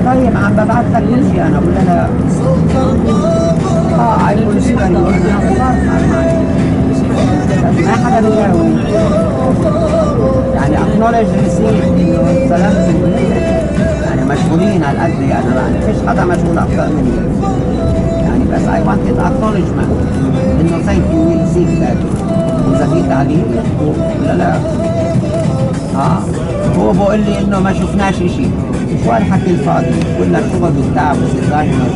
طيب عم ببعث لك كل شيء انا بقول لها هاي كل شيء انا بس ما حدا بيجاوب يعني اكنولج ريسيف انه استلمت يعني مشغولين هالقد انا ما فيش حدا مشغول اكثر مني يعني بس اي wanted acknowledgement انه thank you we received that اذا في تعليق ولا لا هو بقول لي انه ما شفناش شيء شو هالحكي الفاضي كلها شغل وتعب وديزاينر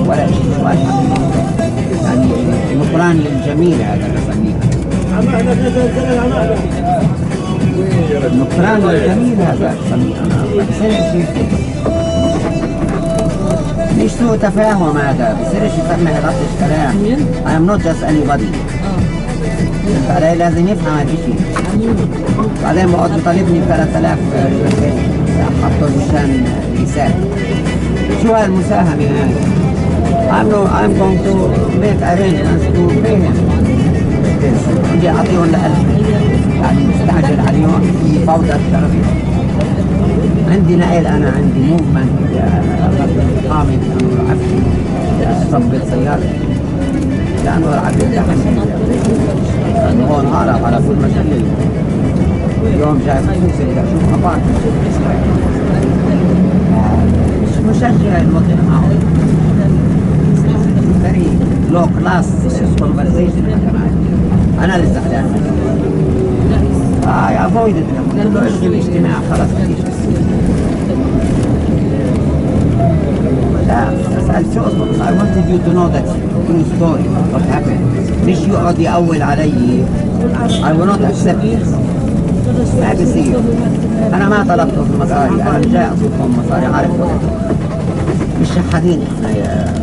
ولا شيء شو هالحكي يعني نكران للجميع هذا بسميها نكران للجميل هذا بسميه انا بصير شيء ليش سوء تفاهم هذا بصيرش يسمي هذا الكلام I am not just anybody علي لازم يفهم هذا الشيء بعدين بقعد بطالبني ب 3000 حطوا مشان يساعد شو هالمساهمة هاي I'm going to make arrangements to pay him بدي أعطيهم ل1000 يعني مستعجل عليهم في فوضى التربية عندي نقل أنا عندي موفمنت قامت أنه عفتي أصبت سيارتي لأنه العبد تحمل لأنه هون هرب على كل مشكلة اليوم جاي بفوسي لأشوف أبارت مش مشجع الوطن معه very low class conversation أنا اللي زعلان I avoided him قلت له اشغل اجتماع خلاص بديش لا سألت شو قصدك I wanted you to know that true story what happened مش يقعد يقول علي I will not accept this ما بصير أنا ما طلبته في مصاري أنا جاي أعطيكم مصاري عارف وقته مش شحادين احنا يا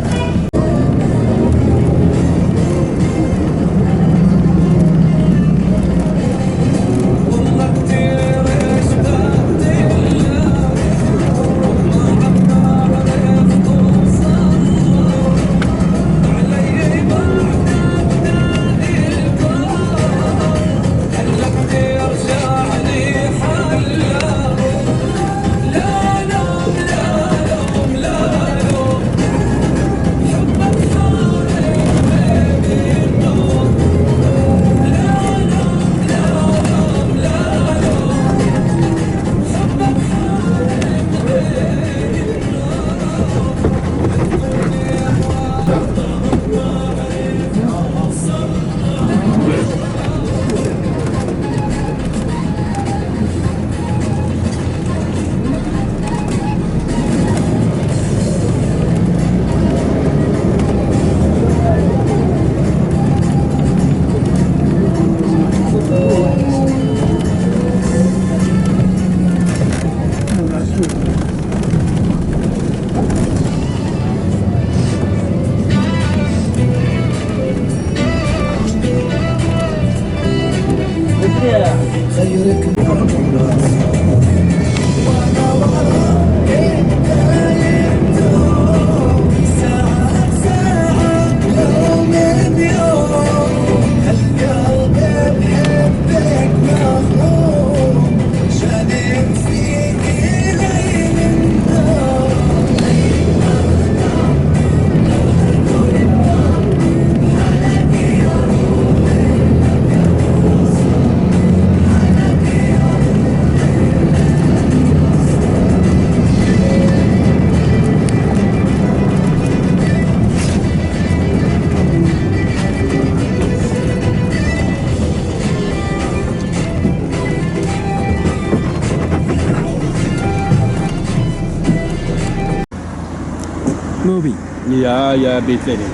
movie. Yeah, Bethlehem.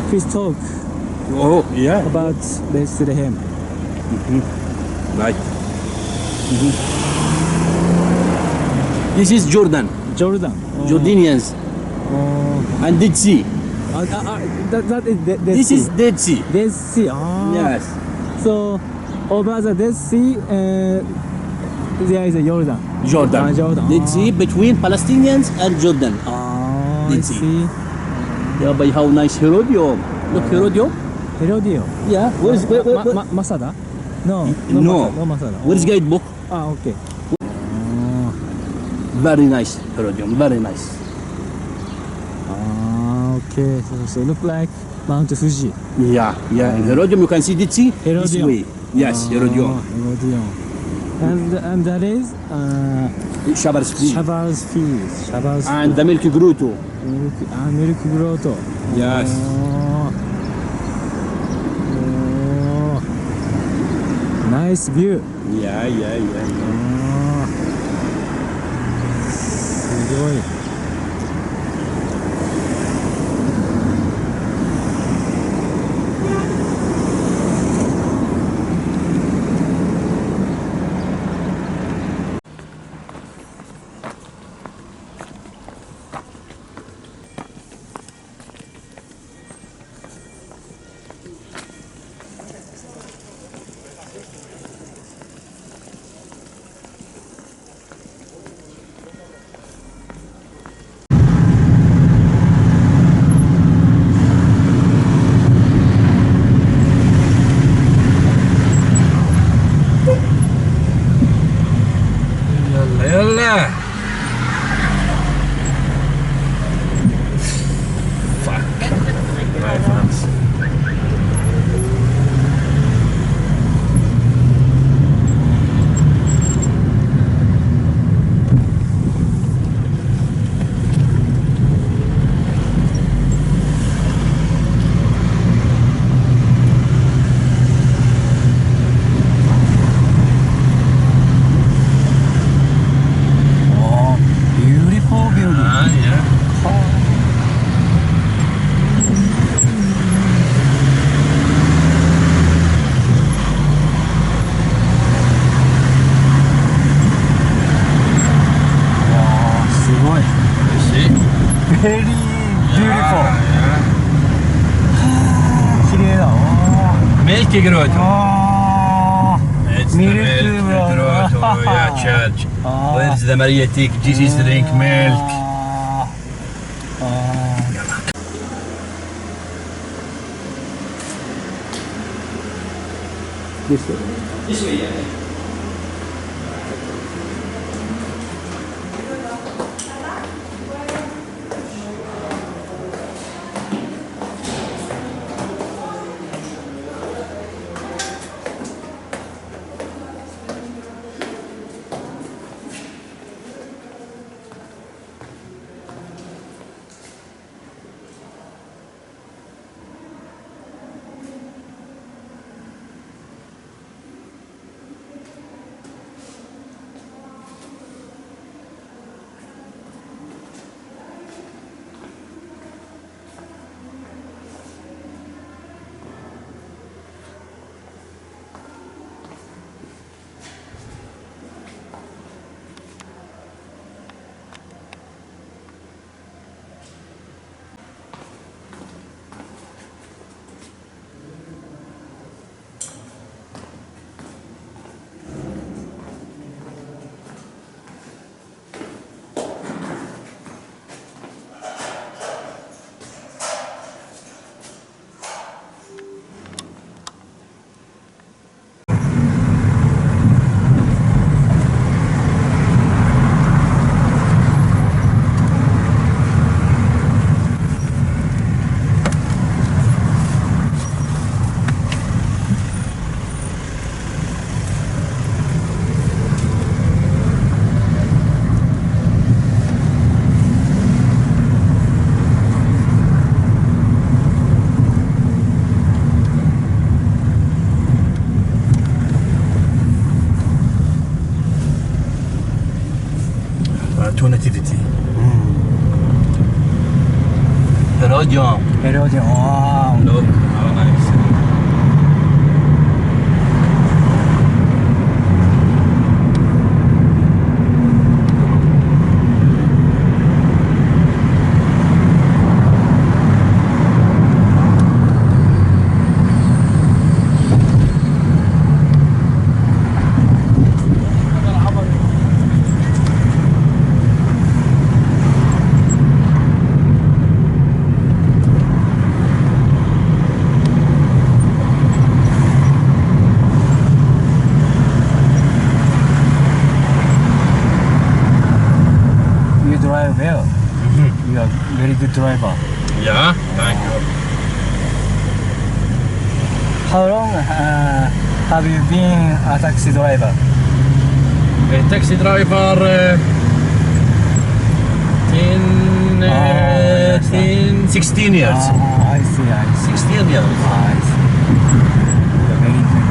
Please talk Oh, yeah. about Bethlehem. Right. This is Jordan. Jordan. Jordanians. And Dead Sea. That is Dead This Sea. is Dead Sea. Dead Sea. Ah. Yes. So over the Dead Sea, there is a Jordan. Jordan. Jordan. Dead Sea between Palestinians and Jordan. Ah, I Dead Sea. see. Yeah, but how nice Herodium. Look, Herodium. Herodio. Yeah. Masada? No. No. No Masada. Where is guidebook? Ah, okay. Very nice Herodium. Very nice. Ah, okay. So look like Mount Fuji. Yeah. Yeah. In Herodium you can see Dead Sea this Herodium. way. Yes, Herodium. Herodium. And that is Shabar's Field. Shabar's Field. Shabar's And the Milk Grotto. Milk Grotto. Yes. Oh. Oh. Nice view. Yeah, yeah, yeah. すごい。يلا Fuck. My friends. Beautiful building. Yeah. You see? Very beautiful. 綺麗だ。 Milk Grotto. Oh. It's the Milk Milk Grotto. Grotto, yeah, church. Ah. Where's the Mariatic? Jesus drink milk. This way. This way, yeah. To nativity. Herodium. Herodium. Wow. Look how nice. driver. Yeah, thank you. How long have you been a taxi driver? A taxi driver, 16 years. I see. 16 years. I see. Very good.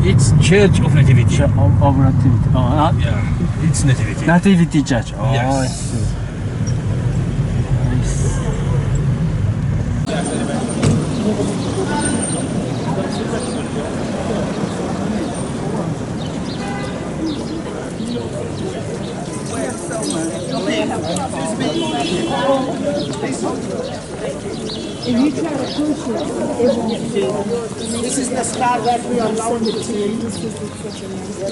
It's Church of Nativity. Of Nativity. Oh, Yeah, it's Nativity. Nativity Church. Oh, Yes. I see. Nice. If you try to push it, it won't. This is the spot that we are send it to you. This is such a nice.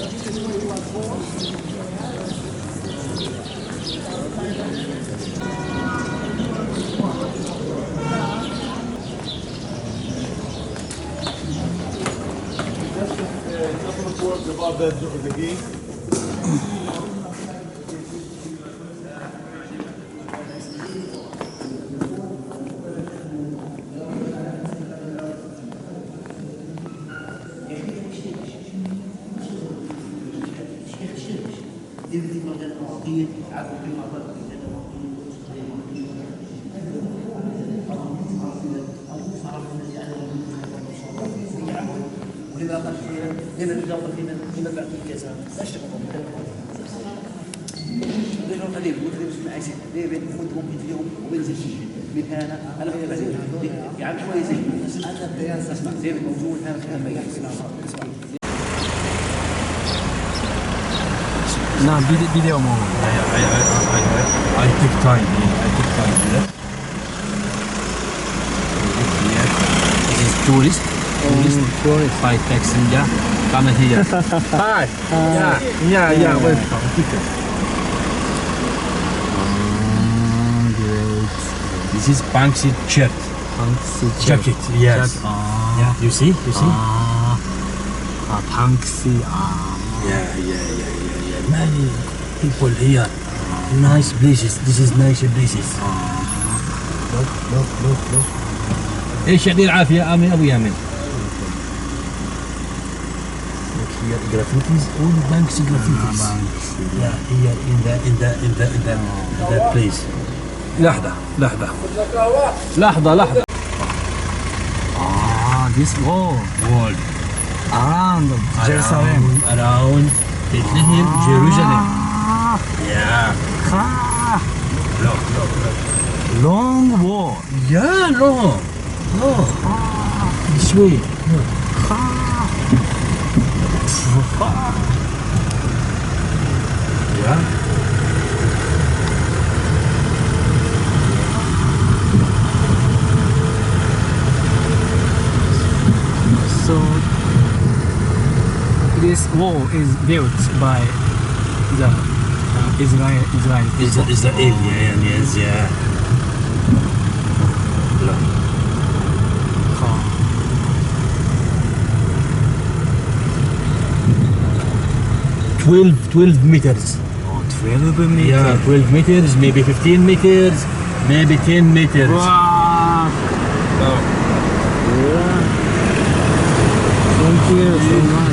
나 비디오 뭐. I took time here. This is tourist. Tourist. By taxi, yeah. Come here. Hi. Yeah. Welcome. Ticket. Great. This is Banksy shirt. Banksy Jacket. Yes. Yeah. You see? Banksy. Yeah. Many people here. Nice places. This is nice places. Look. ايش يعطيه العافية امي ابو يامن. Look here, graffitis, all Banksy graffitis. Yeah, here in the place. لحظة. This wall. Wall. Around Jerusalem. Around Bethlehem, Jerusalem. Yeah. Look. Long wall. Yeah, no. This way. Look. Yeah. So this wall is built by the Israel. Is the alien? Yes, yeah. Look. 12 meters. 12 meters. Yeah, 12 meters, maybe 15 meters, maybe 10 meters. Wow. Thank you so much.